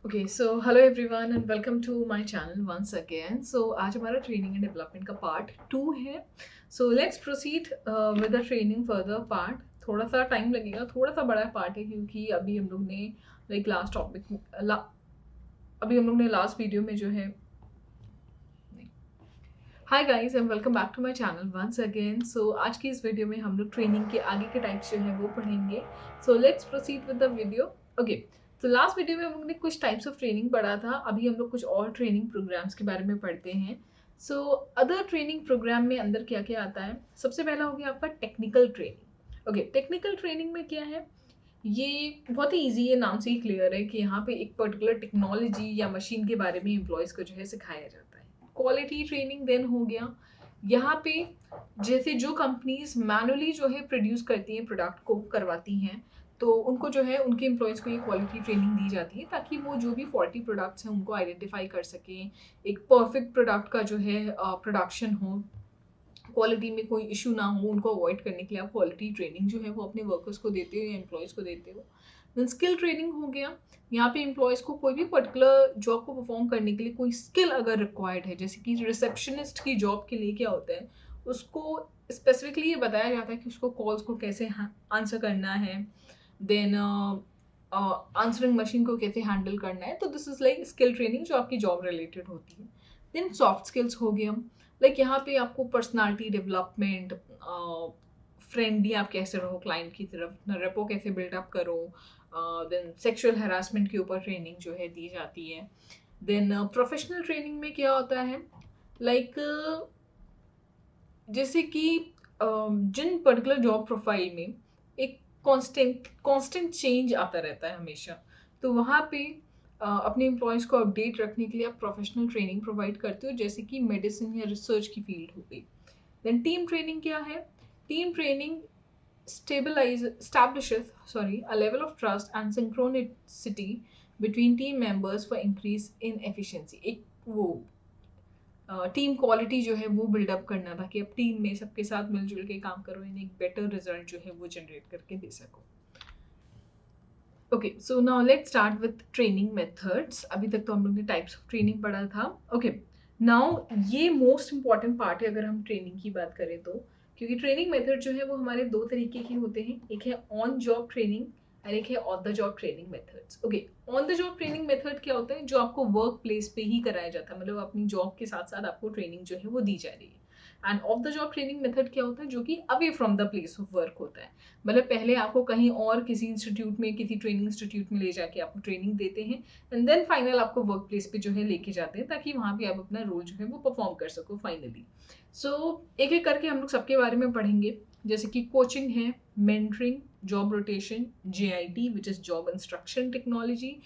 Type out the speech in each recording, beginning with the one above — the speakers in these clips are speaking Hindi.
Okay so hello everyone and welcome to my channel once again. So आज हमारा ट्रेनिंग एंड डेवलपमेंट का पार्ट 2 है। So let's proceed with the training further part. थोड़ा सा टाइम लगेगा, थोड़ा सा बड़ा पार्ट है क्योंकि अभी हम लोग ने लाइक लास्ट टॉपिक अभी हम लोग ने लास्ट वीडियो में जो है hi guys and welcome back to my channel once again. So आज की इस वीडियो में हम लोग ट्रेनिंग के आगे के टाइप्स जो है वो पढ़ेंगे। सो let's proceed with the video. Okay, तो लास्ट वीडियो में हम लोग ने कुछ टाइप्स ऑफ ट्रेनिंग पढ़ा था। अभी हम लोग कुछ और ट्रेनिंग प्रोग्राम्स के बारे में पढ़ते हैं। सो अदर ट्रेनिंग प्रोग्राम में अंदर क्या क्या आता है? सबसे पहला हो गया आपका technical training. Okay, technical training में क्या है? ये बहुत ही ईजी है, नाम से ही क्लियर है कि यहाँ पे एक पर्टिकुलर टेक्नोलॉजी या मशीन के बारे में एम्प्लॉयज़ को जो है सिखाया जाता है। क्वालिटी ट्रेनिंग देन हो गया। यहाँ पे जैसे जो कंपनीज मैनुअली जो है प्रोड्यूस करती हैं, प्रोडक्ट को करवाती हैं, तो उनको जो है उनके एम्प्लॉयज़ को ये क्वालिटी ट्रेनिंग दी जाती है ताकि वो जो भी फॉल्टी प्रोडक्ट्स हैं उनको आइडेंटिफाई कर सकें, एक परफेक्ट प्रोडक्ट का जो है प्रोडक्शन हो, क्वालिटी में कोई इशू ना हो, उनको अवॉइड करने के लिए आप क्वालिटी ट्रेनिंग जो है वो अपने वर्कर्स को देते हो या एम्प्लॉयज़ को देते हो। देन स्किल ट्रेनिंग हो गया। यहाँ पे एम्प्लॉयज़ को कोई भी पर्टिकुलर जॉब को परफॉर्म करने के लिए कोई स्किल अगर रिक्वायर्ड है, जैसे कि रिसेप्शनिस्ट की जॉब के लिए क्या होता है, उसको स्पेसिफिकली ये बताया जाता है कि उसको कॉल्स को कैसे आंसर करना है, देन आंसरिंग मशीन को कैसे हैंडल करना है। तो this is like skill training जो आपकी जॉब रिलेटेड होती है। देन सॉफ्ट स्किल्स हो गया, लाइक यहाँ पे आपको पर्सनालिटी डेवलपमेंट, फ्रेंडली आप कैसे रहो क्लाइंट की तरफ, रेपो कैसे बिल्डअप करो, देन सेक्सुअल हरासमेंट के ऊपर ट्रेनिंग जो है दी जाती है। देन प्रोफेशनल ट्रेनिंग में क्या होता है, लाइक जैसे कि जिन पर्टिकुलर जॉब प्रोफाइल में एक कांस्टेंट चेंज आता रहता है हमेशा, तो वहाँ पे अपने एम्प्लॉयज़ को अपडेट रखने के लिए आप प्रोफेशनल ट्रेनिंग प्रोवाइड करते हो, जैसे कि मेडिसिन या रिसर्च की फील्ड हो गई। देन टीम ट्रेनिंग क्या है? Team training establishes a level of trust and synchronicity between team members for increase in efficiency। एक वो टीम क्वालिटी जो है वो बिल्डअप करना था कि अब टीम में सबके साथ मिलजुल के काम करो एंड एक बेटर रिजल्ट जो है वो जनरेट करके दे सको। Okay, so now let's start with training methods. अभी तक तो हम लोग ने टाइप्स ऑफ ट्रेनिंग पढ़ा था। ओके, नाउ ये मोस्ट इंपॉर्टेंट पार्ट है अगर हम ट्रेनिंग की बात करें तो, क्योंकि ट्रेनिंग मेथड जो है वो हमारे दो तरीके के होते हैं, एक है ऑन जॉब ट्रेनिंग और एक है on the job training methods. Okay, on the job training method क्या होता है? जो आपको वर्क प्लेस पे ही कराया जाता है, मतलब अपनी जॉब के साथ साथ आपको ट्रेनिंग जो है वो दी जा रही है। End of the job training method क्या होता है? जो कि away from the place of work होता है, मतलब पहले आपको कहीं और किसी इंस्टीट्यूट में, किसी ट्रेनिंग इंस्टीट्यूट में ले जाके आपको ट्रेनिंग देते हैं एंड देन फाइनल आपको वर्क प्लेस पे जो है लेके जाते हैं ताकि वहाँ पे आप अपना रोल जो है वो परफॉर्म कर सको फाइनली। सो एक एक करके हम लोग सबके बारे में पढ़ेंगे, जैसे कि कोचिंग है, mentoring, job rotation, JIT which is job instruction technology,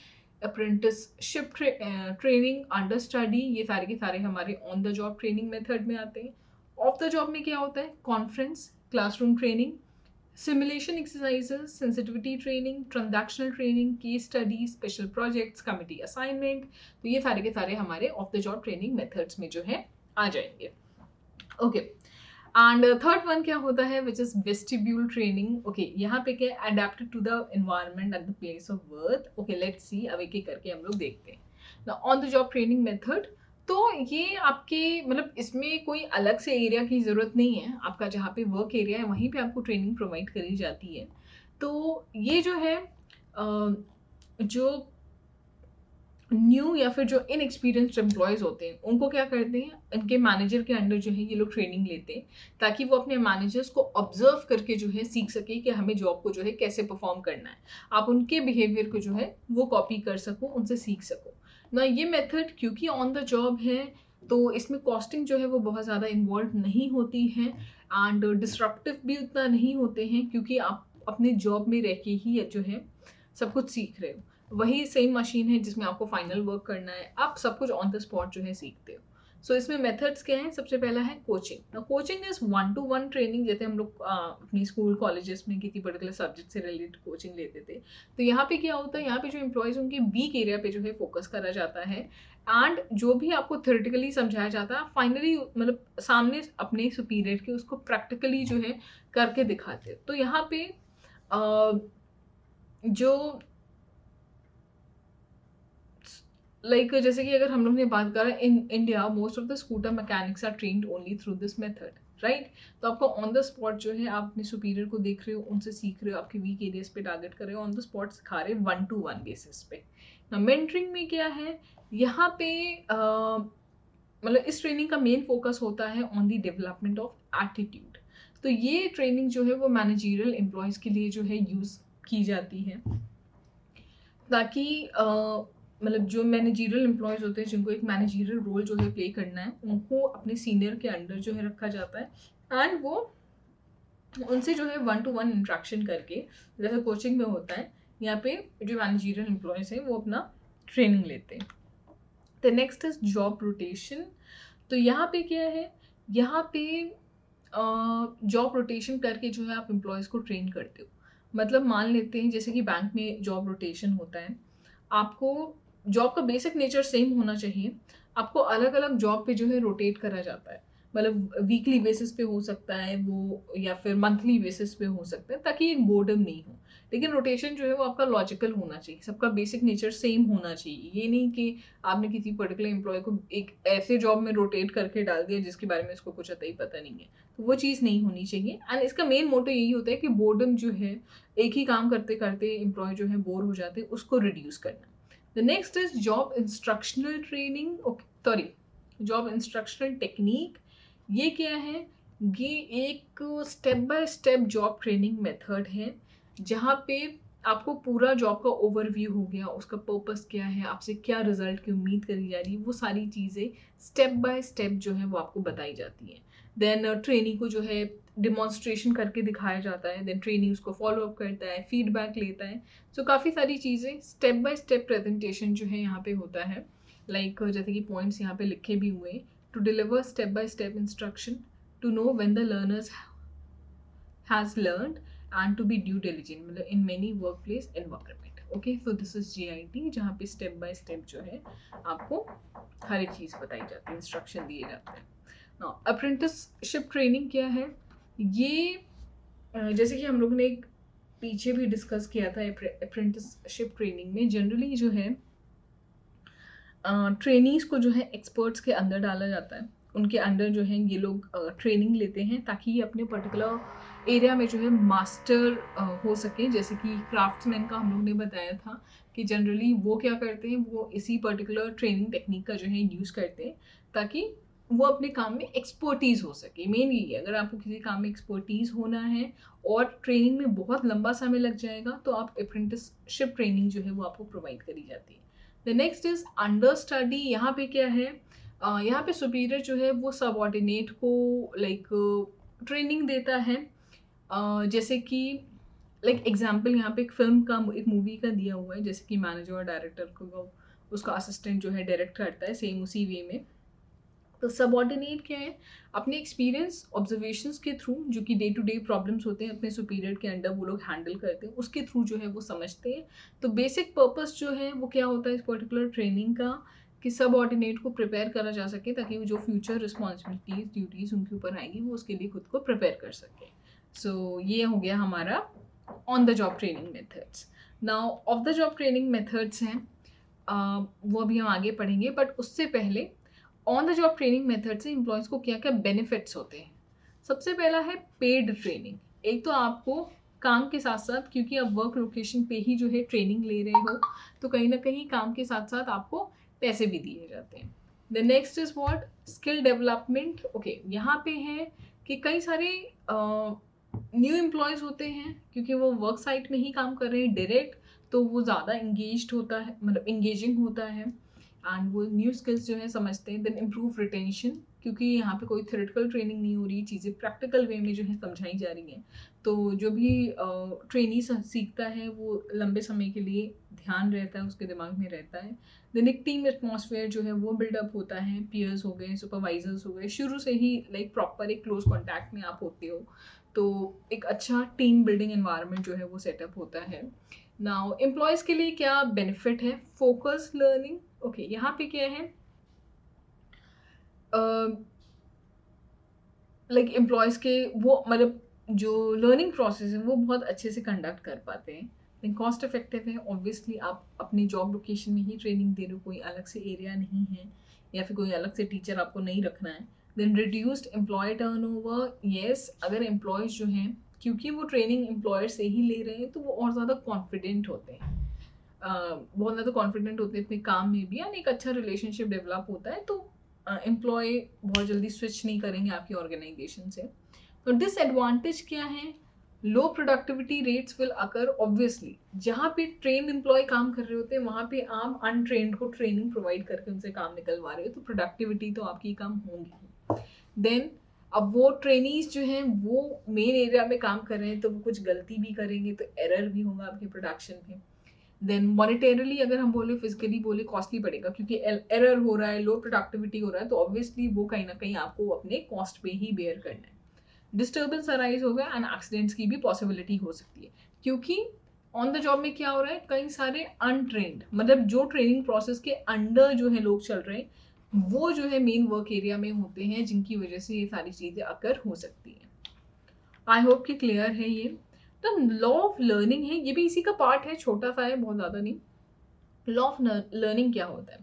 apprenticeship training, under study, ये सारे के सारे हमारे on the job training method में आते हैं। ऑफ द जॉब में क्या होता है? Conference, classroom training, simulation exercises, sensitivity training, transactional training, case study, special projects, committee assignment. तो ये सारे के सारे हमारे of the job training methods में जो है आ जाएंगे। ओके, एंड थर्ड वन क्या होता है? Which is vestibule training. Okay, यहाँ पे क्या? Adapted to the environment at the place of work. Okay, let's see, अब एक एक करके हम लोग देखते हैं। On the job training method, तो ये आपके मतलब इसमें कोई अलग से एरिया की ज़रूरत नहीं है, आपका जहाँ पे वर्क एरिया है वहीं पे आपको ट्रेनिंग प्रोवाइड करी जाती है। तो ये जो है जो न्यू या फिर जो इनएक्सपीरियंस्ड एम्प्लॉयज़ होते हैं उनको क्या करते हैं, इनके मैनेजर के अंडर जो है ये लोग ट्रेनिंग लेते हैं ताकि वो अपने मैनेजर्स को ऑब्जर्व करके जो है सीख सके कि हमें जॉब को जो है कैसे परफॉर्म करना है। आप उनके बिहेवियर को जो है वो कॉपी कर सको, उनसे सीख सको ना। ये मेथड क्योंकि ऑन द जॉब है तो इसमें कॉस्टिंग जो है वो बहुत ज़्यादा इन्वॉल्व नहीं होती है एंड डिस्ट्रप्टिव भी उतना नहीं होते हैं, क्योंकि आप अपने जॉब में रह के ही जो है सब कुछ सीख रहे हो। वही सेम मशीन है जिसमें आपको फाइनल वर्क करना है, आप सब कुछ ऑन द स्पॉट जो है सीखते हो। सो इसमें मेथड्स क्या हैं? सबसे पहला है coaching. Coaching is 1-to-1 training, जैसे हम लोग अपनी स्कूल कॉलेजेस में किसी पर्टिकुलर सब्जेक्ट से रिलेटेड कोचिंग लेते थे। तो यहाँ पे क्या होता है, यहाँ पे जो एम्प्लॉयज़ उनके वीक एरिया पे जो है फोकस करा जाता है एंड जो भी आपको थ्योरेटिकली समझाया जाता है फाइनली मतलब सामने अपने सुपीरियर के उसको प्रैक्टिकली जो है करके दिखाते हो। तो यहाँ पे जो लाइक जैसे कि अगर हम लोग ने बात करा in India, most of the scooter mechanics are trained only through this method, right. तो आपको ऑन द स्पॉट जो है, आप अपने सुपीरियर को देख रहे हो, उनसे सीख रहे हो, आपके वीक एरियाज पे टारगेट कर रहे हो, ऑन द स्पॉट सिखा रहे हैं 1-to-1 बेसिस पे। मेंटरिंग में क्या है, यहाँ पे मतलब इस ट्रेनिंग का मेन फोकस होता है on the development of attitude. तो ये ट्रेनिंग जो है वो मैनेजरियल एम्प्लॉयज़ के लिए जो है यूज़ की जाती है, ताकि मतलब जो मैनेजरियल एम्प्लॉयज़ होते हैं, जिनको एक मैनेजरियल रोल जो है प्ले करना है, उनको अपने सीनियर के अंडर जो है रखा जाता है एंड वो उनसे जो है 1-to-1 इंट्रैक्शन करके, जैसे कोचिंग में होता है, यहाँ पे जो मैनेजरियल एम्प्लॉयज़ हैं वो अपना ट्रेनिंग लेते हैं। The next is job rotation. तो यहाँ पे क्या है, यहाँ पे जॉब रोटेशन करके जो है आप एम्प्लॉयज़ को ट्रेन करते हो। मतलब मान लेते हैं जैसे कि बैंक में जॉब रोटेशन होता है, आपको जॉब का बेसिक नेचर सेम होना चाहिए, आपको अलग अलग जॉब पे जो है रोटेट करा जाता है। मतलब वीकली बेसिस पे हो सकता है वो, या फिर मंथली बेसिस पे हो सकता है, ताकि एक बोर्डम नहीं हो। लेकिन रोटेशन जो है वो आपका लॉजिकल होना चाहिए, सबका बेसिक नेचर सेम होना चाहिए। ये नहीं कि आपने किसी पर्टिकुलर एम्प्लॉय को एक ऐसे जॉब में रोटेट करके डाल दिया जिसके बारे में इसको कुछ अता ही पता नहीं है, तो वो चीज़ नहीं होनी चाहिए। एंड इसका मेन मोटो यही होता है कि बोर्डम जो है, एक ही काम करते करते एम्प्लॉय जो है बोर हो जाते हैं, उसको रिड्यूस करना। The next is job instructional training, sorry, job instructional technique. ये क्या है, ये एक step by step job training method है, जहाँ पे आपको पूरा जॉब का ओवरव्यू हो गया, उसका पर्पस क्या है, आपसे क्या रिजल्ट की उम्मीद करी जा रही है, वो सारी चीज़ें स्टेप बाय स्टेप जो है वो आपको बताई जाती हैं। देन ट्रेनिंग को जो है डिमॉन्स्ट्रेशन करके दिखाया जाता है, देन ट्रेनिंग उसको फॉलो अप करता है, फीडबैक लेता है। सो काफ़ी सारी चीज़ें स्टेप बाय स्टेप प्रेजेंटेशन जो है यहाँ पे होता है। लाइक जैसे कि पॉइंट्स यहाँ पे लिखे भी हुए हैं, to deliver step by step instruction, to know when the learners has learned, and to be due diligent, मतलब in many workplace environment। Okay, so this is GIT, जहाँ पे स्टेप बाय स्टेप जो है आपको हर एक चीज़ बताई जाती है, इंस्ट्रक्शन दिए जाते हैं। नाउ अप्रेंटिसशिप ट्रेनिंग क्या है, ये जैसे कि हम लोग ने एक पीछे भी डिस्कस किया था, अप्रेंटिसशिप ट्रेनिंग में जनरली जो है ट्रेनीज को जो है एक्सपर्ट्स के अंदर डाला जाता है, उनके अंडर जो है ये लोग ट्रेनिंग लेते हैं, ताकि ये अपने पर्टिकुलर एरिया में जो है मास्टर हो सके। जैसे कि क्राफ्ट्समैन का हम लोग ने बताया था कि जनरली वो क्या करते हैं, वो इसी पर्टिकुलर ट्रेनिंग टेक्निक का जो है यूज़ करते हैं, ताकि वो अपने काम में एक्सपर्टीज़ हो सके। मेन यही है, अगर आपको किसी काम में एक्सपर्टीज़ होना है और ट्रेनिंग में बहुत लंबा समय लग जाएगा, तो आप अप्रेंटिसशिप ट्रेनिंग जो है वो आपको प्रोवाइड करी जाती है। The next is under study. यहाँ पे क्या है, यहाँ पे सुपीरियर जो है वो सबऑर्डिनेट को लाइक ट्रेनिंग देता है। जैसे कि लाइक एग्जाम्पल यहाँ पे एक फिल्म का, एक मूवी का दिया हुआ है, जैसे कि मैनेजर और डायरेक्टर को उसका असिस्टेंट जो है डायरेक्ट करता है, सेम उसी वे में। तो सबऑर्डिनेट क्या है, अपने एक्सपीरियंस ऑब्जर्वेशंस के थ्रू, जो कि डे टू डे प्रॉब्लम्स होते हैं अपने सुपीरियर के अंडर वो लोग हैंडल करते हैं, उसके थ्रू जो है वो समझते हैं। तो बेसिक पर्पस जो है वो क्या होता है इस पर्टिकुलर ट्रेनिंग का, कि सबऑर्डिनेट को प्रिपेयर करा जा सके, ताकि वो जो फ्यूचर रिस्पॉन्सिबिलिटीज ड्यूटीज उनके ऊपर आएगी वो उसके लिए खुद को प्रिपेयर कर सके। सो ये हो गया हमारा on the job training methods. Now of the job training methods हैं, वो अभी हम आगे पढ़ेंगे, बट उससे पहले on the job training method से एम्प्लॉयज़ को क्या क्या बेनिफिट्स होते हैं। सबसे पहला है पेड ट्रेनिंग। एक तो आपको काम के साथ साथ, क्योंकि आप वर्क लोकेशन पे ही जो है ट्रेनिंग ले रहे हो, तो कहीं ना कहीं काम के साथ साथ आपको पैसे भी दिए जाते हैं। The next is what, skill development. Okay, यहाँ पे है कि कई सारे न्यू एम्प्लॉयज़ होते हैं, क्योंकि वो वर्क साइट में ही काम कर रहे हैं डायरेक्ट, तो वो ज़्यादा इंगेज्ड होता है, मतलब इंगेजिंग होता है, एंड वो न्यू स्किल्स जो है समझते हैं। देन इम्प्रूव रिटेंशन, क्योंकि यहाँ पे कोई थ्योरेटिकल ट्रेनिंग नहीं हो रही, चीज़ें प्रैक्टिकल वे में जो है समझाई जा रही हैं, तो जो भी ट्रेनी सीखता है वो लंबे समय के लिए ध्यान रहता है, उसके दिमाग में रहता है। देन एक टीम एटमॉस्फेयर जो है वो बिल्डअप होता है, पीयर्स हो गए, सुपरवाइजर्स हो गए, शुरू से ही लाइक प्रॉपर एक क्लोज कॉन्टैक्ट में आप होते हो, तो एक अच्छा टीम बिल्डिंग एनवायरनमेंट जो है वो सेटअप होता है। नाउ एम्प्लॉयज़ के लिए क्या बेनिफिट है, फोकस लर्निंग। ओके, यहाँ पे क्या है, लाइक एम्प्लॉयज़ के वो मतलब जो लर्निंग प्रोसेस है वो बहुत अच्छे से कंडक्ट कर पाते हैं। कॉस्ट इफेक्टिव है, ऑब्वियसली आप अपनी जॉब लोकेशन में ही ट्रेनिंग दे रहे हो, कोई अलग से एरिया नहीं है या फिर कोई अलग से टीचर आपको नहीं रखना है। Then reduced employ turnover, yes, अगर एम्प्लॉयज़ जो हैं क्योंकि वो ट्रेनिंग एम्प्लॉयर से ही ले रहे हैं तो वो और ज़्यादा कॉन्फिडेंट होते हैं, बहुत ज़्यादा कॉन्फिडेंट होते हैं अपने काम में भी, यानी एक अच्छा रिलेशनशिप डेवलप होता है, तो एम्प्लॉय बहुत जल्दी स्विच नहीं करेंगे आपकी ऑर्गेनाइजेशन से। तो डिसएडवांटेज क्या है? लो productivity rates will occur, obviously जहाँ पे ट्रेन एम्प्लॉय काम कर रहे होते हैं वहाँ पे आप अनट्रेन्ड को ट्रेनिंग प्रोवाइड करके उनसे काम निकलवा रहे हो, तो प्रोडक्टिविटी तो आपकी कम होंगी। देन अब वो ट्रेनीज जो हैं वो मेन एरिया में काम कर रहे हैं तो वो कुछ गलती भी करेंगे तो एरर भी होगा आपके प्रोडक्शन में। देन मॉनिटरली अगर हम बोले, फिजिकली बोले, कॉस्टली पड़ेगा क्योंकि एरर हो रहा है, लो प्रोडक्टिविटी हो रहा है, तो ऑब्वियसली वो कहीं ना कहीं आपको अपने कॉस्ट पे ही बेयर करना है। डिस्टर्बेंस अराइज होगा एंड एक्सीडेंट्स की भी पॉसिबिलिटी हो सकती है क्योंकि ऑन द जॉब में क्या हो रहा है, कई सारे अनट्रेन्ड, मतलब जो ट्रेनिंग प्रोसेस के अंडर जो है लोग चल रहे हैं वो जो है मेन वर्क एरिया में होते हैं, जिनकी वजह से ये सारी चीज़ें अकर हो सकती हैं। आई होप कि क्लियर है ये। तो लॉ ऑफ लर्निंग है, ये भी इसी का पार्ट है, छोटा सा है, बहुत ज़्यादा नहीं। लॉ ऑफ लर्निंग क्या होता है?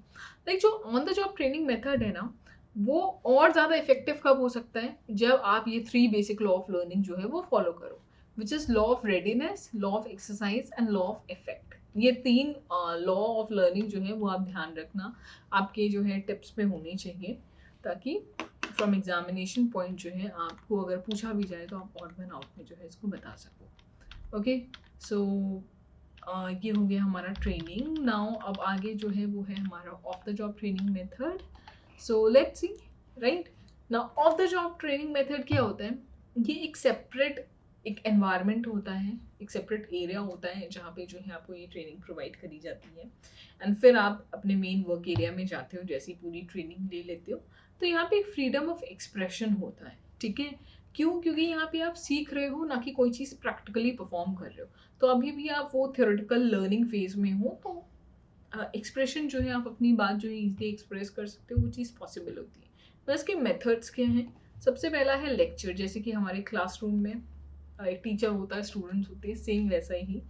लाइक जो on the job training method है ना, वो और ज़्यादा इफेक्टिव कब हो सकता है? जब आप ये 3 बेसिक लॉ ऑफ लर्निंग जो है वो फॉलो करो, which is law of readiness, law of exercise and law of effect. ये 3 लॉ ऑफ लर्निंग जो है वो आप ध्यान रखना, आपके जो है टिप्स पे होने चाहिए, ताकि फ्रॉम एग्जामिनेशन पॉइंट जो है आपको अगर पूछा भी जाए तो आप ऑड वन आउट में जो है इसको बता सको। ओके, सो ये हो गया हमारा ट्रेनिंग। नाउ अब आगे जो है वो है हमारा of the job training method. So let's see, right now of the job training method क्या होता है? ये एक सेपरेट एक एनवायरनमेंट होता है, एक सेपरेट एरिया होता है जहाँ पे जो है आपको ये ट्रेनिंग प्रोवाइड करी जाती है एंड फिर आप अपने मेन वर्क एरिया में जाते हो, जैसी पूरी ट्रेनिंग ले लेते हो, तो यहाँ पे एक फ्रीडम ऑफ एक्सप्रेशन होता है। ठीक है, क्यों? क्योंकि यहाँ पे आप सीख रहे हो, ना कि कोई चीज़ प्रैक्टिकली परफॉर्म कर रहे हो। तो अभी भी आप वो थ्योरेटिकल लर्निंग फेज में हो, तो एक्सप्रेशन जो है आप अपनी बात जो है इजीली एक्सप्रेस कर सकते हो, वो चीज़ पॉसिबल होती है। तो इसके मेथड्स क्या हैं? सबसे पहला है लेक्चर, जैसे कि हमारे क्लासरूम में एक टीचर होता है, स्टूडेंट्स होते हैं, सेम वैसा ही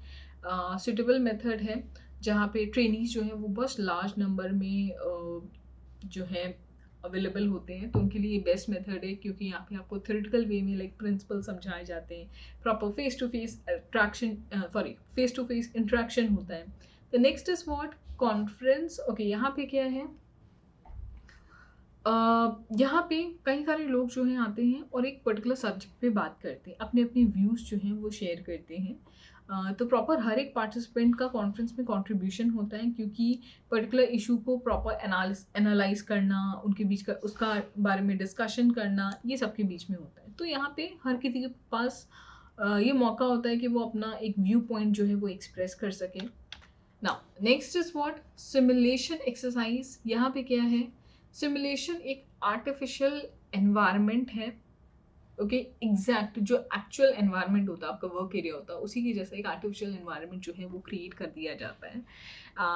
सुटेबल मेथड है जहाँ पे ट्रेनीज जो हैं वो बस लार्ज नंबर में जो है अवेलेबल होते हैं, तो उनके लिए बेस्ट मेथड है क्योंकि यहाँ पे आपको थ्योरेटिकल वे में लाइक प्रिंसिपल समझाए जाते हैं, proper face to face face to face interaction होता है। The next is what? Conference. Okay, यहाँ पे क्या है? यहाँ पे कई सारे लोग जो हैं आते हैं और एक पर्टिकुलर सब्जेक्ट पे बात करते हैं, अपने अपने व्यूज़ जो हैं वो शेयर करते हैं। तो प्रॉपर हर एक पार्टिसिपेंट का कॉन्फ्रेंस में कंट्रीब्यूशन होता है क्योंकि पर्टिकुलर इशू को प्रॉपर एनालाइज करना, उनके बीच का उसका बारे में डिस्कशन करना, ये सबके बीच में होता है। तो यहाँ पे हर किसी के पास ये मौका होता है कि वो अपना एक व्यू पॉइंट जो है वो एक्सप्रेस कर सके। Now next is what? Simulation exercise. यहाँ पे क्या है? सिमुलेशन एक आर्टिफिशियल एनवायरनमेंट है। ओके, एग्जैक्ट जो एक्चुअल एनवायरनमेंट होता है, आपका वर्क एरिया होता है, उसी की जैसा एक आर्टिफिशियल एनवायरनमेंट जो है वो क्रिएट कर दिया जाता है।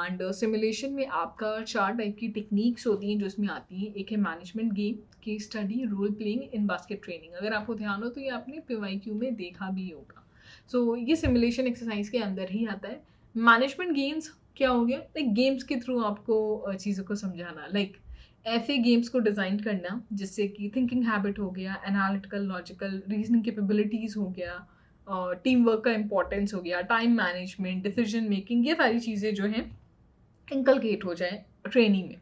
एंड सिमुलेशन में आपका 4 टाइप की टेक्निक्स होती हैं जो इसमें आती हैं। एक है management game, case study, role playing, in basket training. अगर आपको ध्यान हो तो ये आपने PYQ में देखा भी होगा। सो ये सिमुलेशन एक्सरसाइज के अंदर ही आता है। मैनेजमेंट गेम्स क्या हो गया? लाइक गेम्स के थ्रू आपको चीज़ों को समझाना, लाइक ऐसे गेम्स को डिज़ाइन करना जिससे कि थिंकिंग हैबिट हो गया, एनालिटिकल, लॉजिकल, रीजनिंग कैपेबिलिटीज़ हो गया, टीम वर्क का इंपॉर्टेंस हो गया, टाइम मैनेजमेंट, डिसीजन मेकिंग, ये सारी चीज़ें जो हैं इनकलकेट हो जाए ट्रेनिंग में।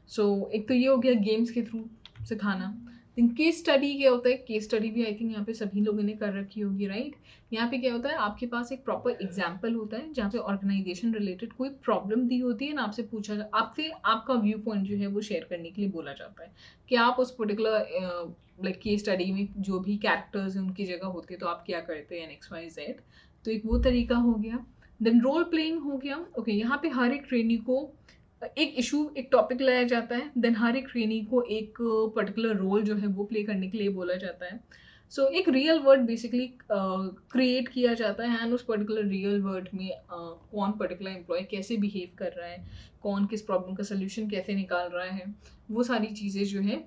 सो एक तो ये हो गया गेम्स के थ्रू सिखाना। देन केस स्टडी क्या होता है? केस स्टडी भी आई थिंक यहाँ पे सभी लोगों ने कर रखी होगी, राइट? यहाँ पे क्या होता है, आपके पास एक प्रॉपर एग्जाम्पल होता है जहाँ पे ऑर्गेनाइजेशन रिलेटेड कोई प्रॉब्लम दी होती है ना, आपसे आपका व्यू पॉइंट जो है वो शेयर करने के लिए बोला जाता है कि आप उस पर्टिकुलर लाइक केस स्टडी में जो भी कैरेक्टर्स उनकी जगह होते हैं तो आप क्या करते हैं, XYZ। तो एक वो तरीका हो गया। देन रोल प्लेइंग हो गया। ओके, यहाँ पे हर एक ट्रेनी को एक इशू, एक टॉपिक लाया जाता है, देन हर एक ट्रेनी को एक पर्टिकुलर रोल जो है वो प्ले करने के लिए बोला जाता है। सो एक रियल वर्ड बेसिकली क्रिएट किया जाता है एंड उस पर्टिकुलर रियल वर्ड में कौन पर्टिकुलर एम्प्लॉय कैसे बिहेव कर रहा है, कौन किस प्रॉब्लम का सोल्यूशन कैसे निकाल रहा है, वो सारी चीज़ें जो है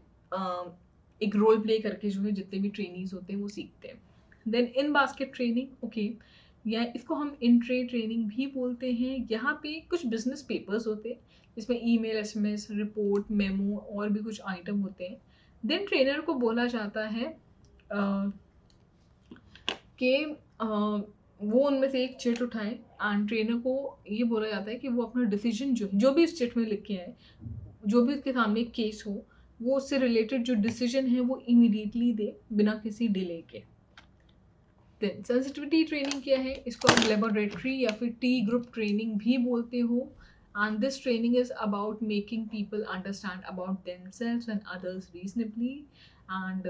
एक रोल प्ले करके जो है जितने भी ट्रेनीज होते हैं वो सीखते हैं। Then in basket training. Okay, या इसको हम इंट्रे ट्रेनिंग भी बोलते हैं। यहाँ पे कुछ बिजनेस पेपर्स होते हैं जिसमें ईमेल, एसएमएस, रिपोर्ट, मेमो और भी कुछ आइटम होते हैं। देन ट्रेनर को बोला जाता है कि वो उनमें से एक चिट उठाए एंड ट्रेनर को ये बोला जाता है कि वो अपना डिसीजन जो भी इस चिट में लिख के आए, जो भी उसके सामने एक केस हो, वो उससे रिलेटेड जो डिसीजन है वो इमीडिएटली दे बिना किसी डिले के। देन सेंसिटिविटी ट्रेनिंग क्या है? इसको आप लेबोरेटरी या फिर टी ग्रुप ट्रेनिंग भी बोलते हो। And this training is about making people understand about themselves and others reasonably and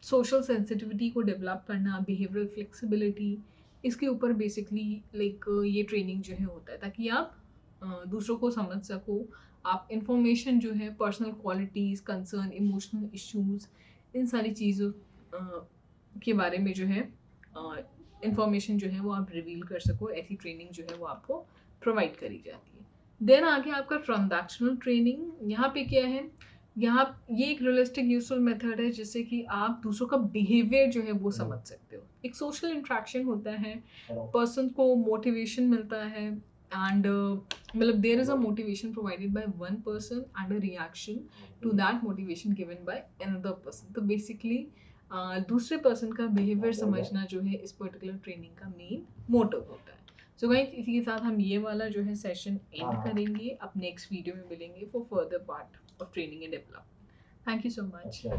social sensitivity को डेवलप करना, बिहेवियरल फ्लेक्सिबिलिटी, इसके ऊपर बेसिकली लाइक ये ट्रेनिंग जो है होता है ताकि आप दूसरों को समझ सको। आप इंफॉर्मेशन जो है, personal qualities, concern, emotional issues, इन सारी चीज़ों के बारे में जो है इंफॉर्मेशन जो है वो आप रिवील कर सको। ऐसी ट्रेनिंग जो है वो आपको प्रोवाइड करी जाती है। देन आगे आपका ट्रांजैक्शनल ट्रेनिंग। यहाँ पे क्या है? यहाँ ये एक रियलिस्टिक यूजफुल मेथड है जिससे कि आप दूसरों का बिहेवियर जो है वो समझ सकते हो। एक सोशल इंट्रैक्शन होता है, पर्सन को मोटिवेशन मिलता है एंड मतलब there is a motivation provided by one person and a reaction to that motivation given by another person. तो बेसिकली दूसरे पर्सन का बिहेवियर समझना जो है इस पर्टिकुलर ट्रेनिंग का मेन मोटिव होता है। सो गाइस, इसी के साथ हम ये वाला जो है सेशन एंड करेंगे। अब नेक्स्ट वीडियो में मिलेंगे for further part of training and development. Thank you so much.